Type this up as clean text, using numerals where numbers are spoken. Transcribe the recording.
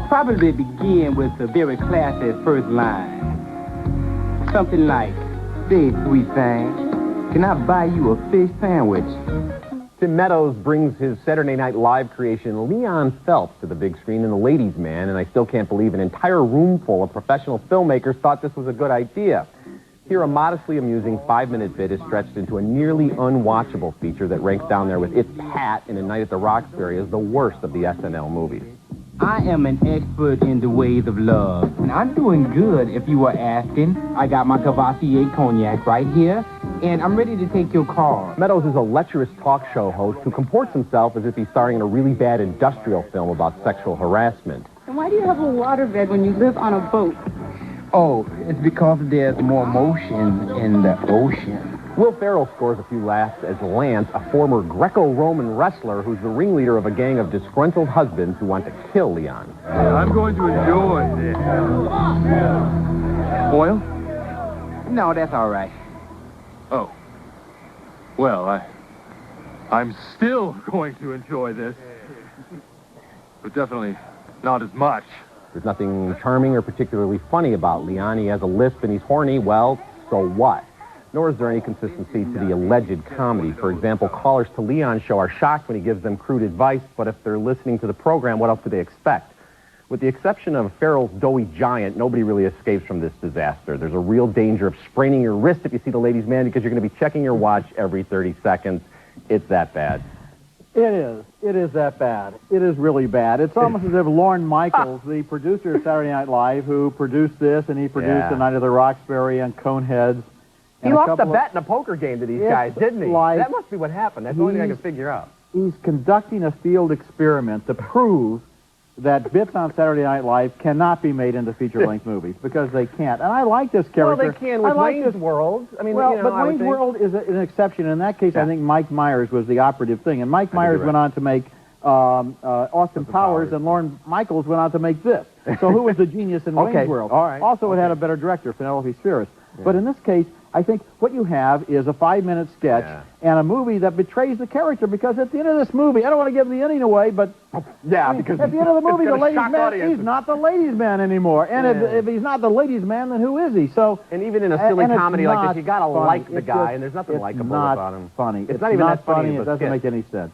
I'll probably begin with a very classy first line. Something like, "Say, sweet thing, can I buy you a fish sandwich?" Tim Meadows brings his Saturday Night Live creation Leon Phelps to the big screen in The Ladies' Man, and I still can't believe an entire room full of professional filmmakers thought this was a good idea. Here, a modestly amusing 5-minute bit is stretched into a nearly unwatchable feature that ranks down there with It's Pat in A Night at the Roxbury as the worst of the SNL movies. I am an expert in the ways of love, and I'm doing good if you were asking. I got my Cavassier cognac right here, and I'm ready to take your call. Meadows is a lecherous talk show host who comports himself as if he's starring in a really bad industrial film about sexual harassment. And why do you have a waterbed when you live on a boat? Oh, it's because there's more motion in the ocean. Will Ferrell scores a few laughs as Lance, a former Greco-Roman wrestler who's the ringleader of a gang of disgruntled husbands who want to kill Leon. I'm going to enjoy this. Oil? No, that's all right. Oh. Well, I'm still going to enjoy this. But definitely not as much. There's nothing charming or particularly funny about Leon. He has a lisp and he's horny. Well, so what? Nor is there any consistency to the alleged comedy. For example, callers to Leon's show are shocked when he gives them crude advice, but if they're listening to the program, what else do they expect? With the exception of Ferrell's doughy giant, nobody really escapes from this disaster. There's a real danger of spraining your wrist if you see The Ladies' Man because you're going to be checking your watch every 30 seconds. It's that bad. It is. It is that bad. It is really bad. It's almost as if Lorne Michaels, the producer of Saturday Night Live, who produced this, and he produced The Night of the Roxbury and Coneheads. He lost a bet in a poker game to these guys, didn't he? That must be what happened. That's the only thing I can figure out. He's conducting a field experiment to prove that bits on Saturday Night Live cannot be made into feature-length movies because they can't. And I like this character. Well, they can with Wayne's World. I mean, well, but Wayne's World is an exception. In that case, I think Mike Myers was the operative thing. And Mike Myers went on to make Austin Powers, and Lorne Michaels went on to make this. So who was the genius in Wayne's World? All right. Also, it had a better director, Penelope Spheris. But in this case, I think what you have is a 5-minute sketch and a movie that betrays the character because at the end of this movie, I don't want to give the ending away, but because at the end of the movie, the ladies' man, he's not the ladies' man anymore. And if he's not the ladies' man, then who is he? So, and even in a silly comedy like this, you got to like the guy, and there's nothing likable about him. Funny. It's not even that funny. It doesn't make any sense.